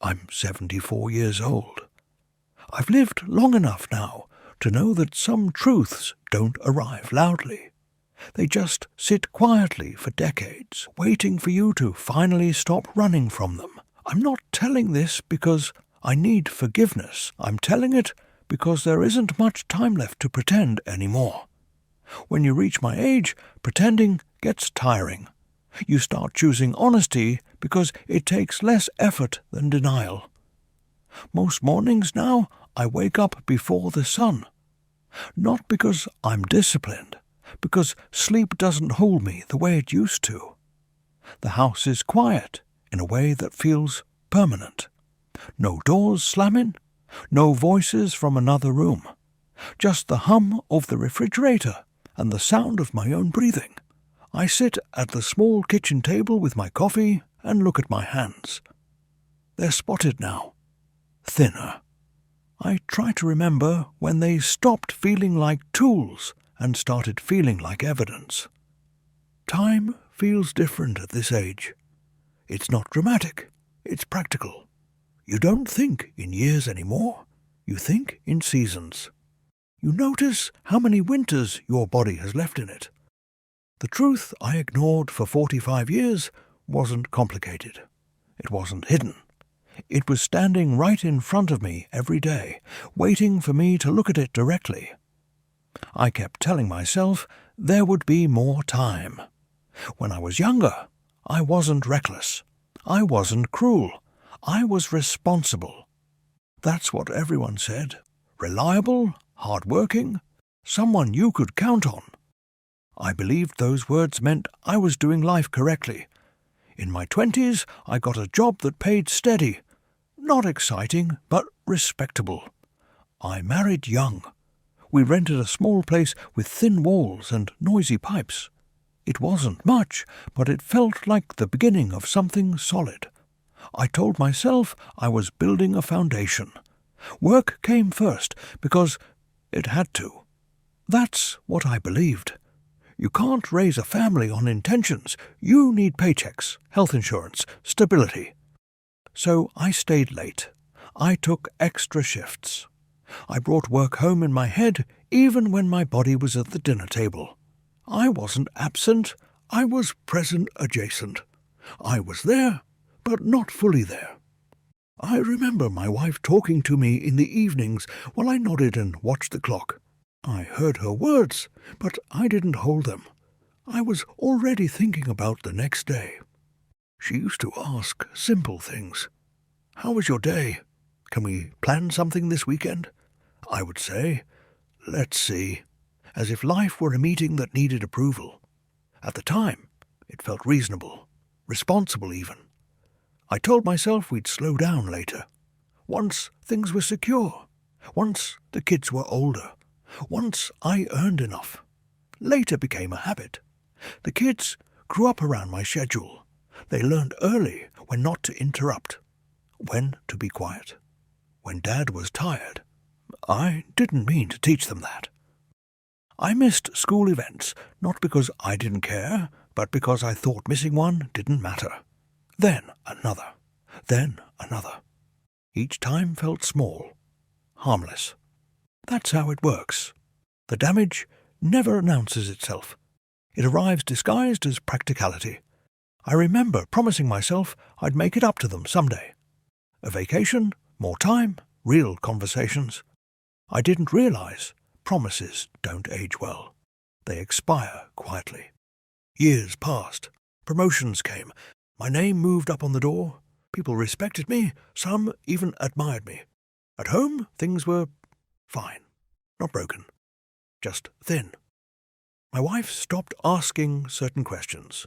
I'm 74 years old. I've lived long enough now to know that some truths don't arrive loudly. They just sit quietly for decades, waiting for you to finally stop running from them. I'm not telling this because I need forgiveness. I'm telling it because there isn't much time left to pretend anymore. When you reach my age, pretending gets tiring. You start choosing honesty because it takes less effort than denial. Most mornings now, I wake up before the sun. Not because I'm disciplined, because sleep doesn't hold me the way it used to. The house is quiet in a way that feels permanent. No doors slamming, no voices from another room. Just the hum of the refrigerator and the sound of my own breathing. I sit at the small kitchen table with my coffee and look at my hands. They're spotted now, thinner. I try to remember when they stopped feeling like tools and started feeling like evidence. Time feels different at this age. It's not dramatic, it's practical. You don't think in years anymore, you think in seasons. You notice how many winters your body has left in it. The truth I ignored for 45 years wasn't complicated. It wasn't hidden. It was standing right in front of me every day, waiting for me to look at it directly. I kept telling myself there would be more time. When I was younger, I wasn't reckless. I wasn't cruel. I was responsible. That's what everyone said. Reliable, hard-working, someone you could count on. I believed those words meant I was doing life correctly. In my 20s, I got a job that paid steady. Not exciting, but respectable. I married young. We rented a small place with thin walls and noisy pipes. It wasn't much, but it felt like the beginning of something solid. I told myself I was building a foundation. Work came first because it had to. That's what I believed. You can't raise a family on intentions. You need paychecks, health insurance, stability. So I stayed late. I took extra shifts. I brought work home in my head even when my body was at the dinner table. I wasn't absent, I was present adjacent. I was there, but not fully there. I remember my wife talking to me in the evenings while I nodded and watched the clock. I heard her words, but I didn't hold them. I was already thinking about the next day. She used to ask simple things. How was your day? Can we plan something this weekend? I would say, let's see, as if life were a meeting that needed approval. At the time, it felt reasonable, responsible even. I told myself we'd slow down later. Once things were secure. Once the kids were older. Once I earned enough. Later became a habit. The kids grew up around my schedule. They learned early when not to interrupt, when to be quiet. When Dad was tired, I didn't mean to teach them that. I missed school events, not because I didn't care, but because I thought missing one didn't matter. Then another. Then another. Each time felt small, harmless. That's how it works. The damage never announces itself. It arrives disguised as practicality. I remember promising myself I'd make it up to them someday. A vacation, more time, real conversations. I didn't realize promises don't age well. They expire quietly. Years passed. Promotions came. My name moved up on the door. People respected me. Some even admired me. At home, things were fine. Not broken. Just thin. My wife stopped asking certain questions.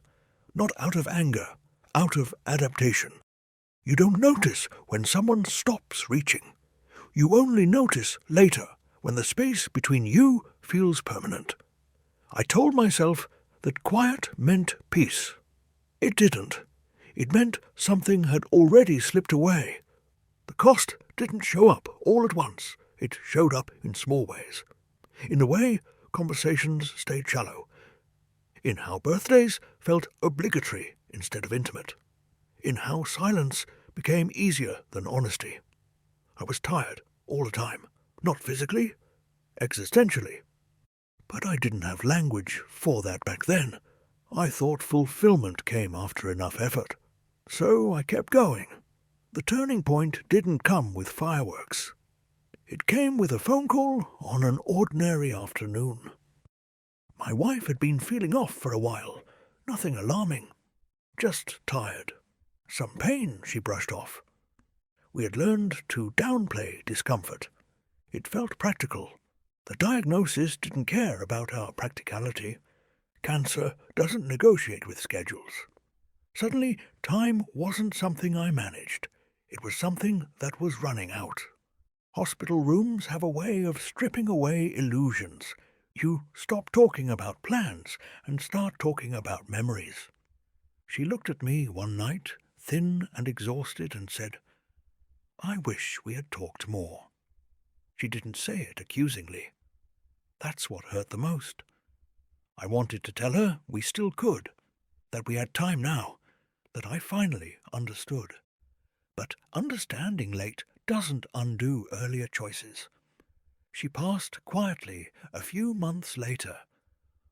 Not out of anger, out of adaptation. You don't notice when someone stops reaching. You only notice later when the space between you feels permanent. I told myself that quiet meant peace. It didn't. It meant something had already slipped away. The cost didn't show up all at once. It showed up in small ways. In the way conversations stayed shallow. In how birthdays felt obligatory instead of intimate. In how silence became easier than honesty. I was tired all the time, not physically, existentially. But I didn't have language for that back then. I thought fulfillment came after enough effort. So I kept going. The turning point didn't come with fireworks. It came with a phone call on an ordinary afternoon. My wife had been feeling off for a while. Nothing alarming. Just tired. Some pain, she brushed off. We had learned to downplay discomfort. It felt practical. The diagnosis didn't care about our practicality. Cancer doesn't negotiate with schedules. Suddenly, time wasn't something I managed. It was something that was running out. Hospital rooms have a way of stripping away illusions. You stop talking about plans and start talking about memories. She looked at me one night, thin and exhausted, and said, "I wish we had talked more." She didn't say it accusingly. That's what hurt the most. I wanted to tell her we still could, that we had time now, that I finally understood. But understanding late doesn't undo earlier choices. She passed quietly a few months later,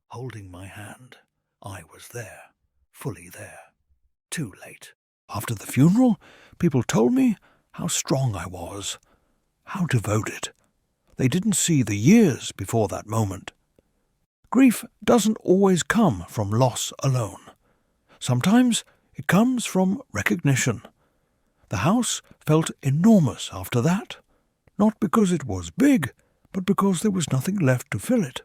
holding my hand. I was there, fully there. Too late. After the funeral, people told me how strong I was, how devoted. They didn't see the years before that moment. Grief doesn't always come from loss alone. Sometimes it comes from recognition. The house felt enormous after that, not because it was big, but because there was nothing left to fill it.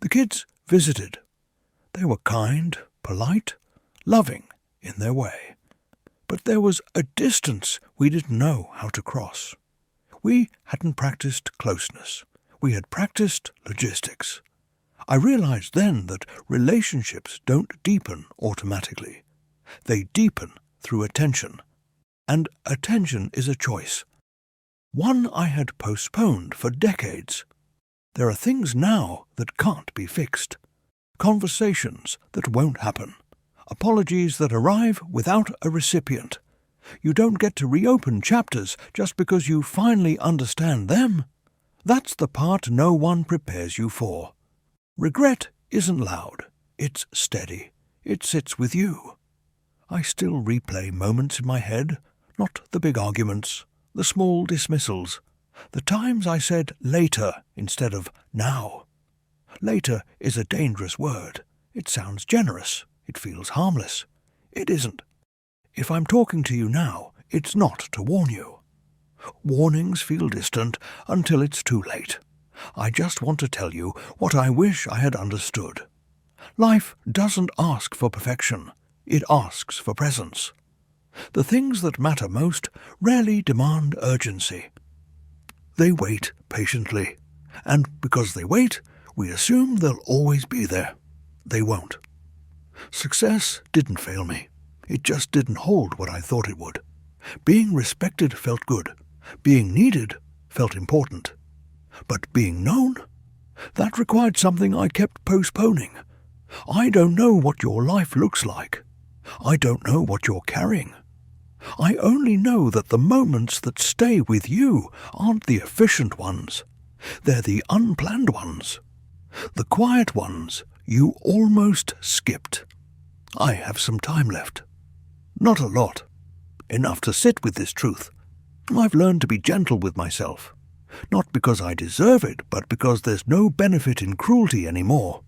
The kids visited. They were kind, polite, loving in their way. But there was a distance we didn't know how to cross. We hadn't practiced closeness. We had practiced logistics. I realized then that relationships don't deepen automatically. They deepen through attention. And attention is a choice. One I had postponed for decades. There are things now that can't be fixed. Conversations that won't happen. Apologies that arrive without a recipient. You don't get to reopen chapters just because you finally understand them. That's the part no one prepares you for. Regret isn't loud. It's steady. It sits with you. I still replay moments in my head, not the big arguments, the small dismissals, the times I said later instead of now. Later is a dangerous word. It sounds generous. It feels harmless. It isn't. If I'm talking to you now, it's not to warn you. Warnings feel distant until it's too late. I just want to tell you what I wish I had understood. Life doesn't ask for perfection. It asks for presence. The things that matter most rarely demand urgency. They wait patiently, and because they wait, we assume they'll always be there. They won't. Success didn't fail me. It just didn't hold what I thought it would. Being respected felt good. Being needed felt important. But being known? That required something I kept postponing. I don't know what your life looks like. I don't know what you're carrying. I only know that the moments that stay with you aren't the efficient ones. They're the unplanned ones. The quiet ones you almost skipped. I have some time left. Not a lot. Enough to sit with this truth. I've learned to be gentle with myself. Not because I deserve it, but because there's no benefit in cruelty anymore.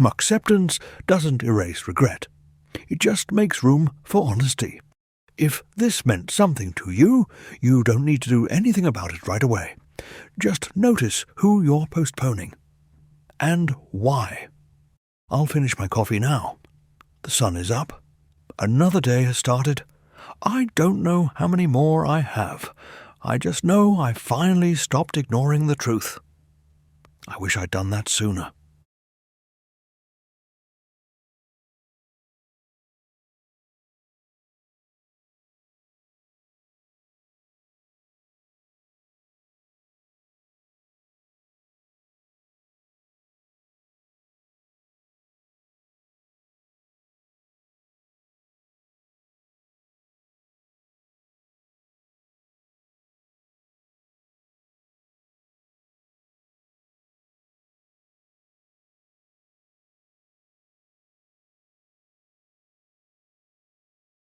Acceptance doesn't erase regret. It just makes room for honesty. If this meant something to you, you don't need to do anything about it right away. Just notice who you're postponing. And why. I'll finish my coffee now. The sun is up. Another day has started. I don't know how many more I have. I just know I finally stopped ignoring the truth. I wish I'd done that sooner.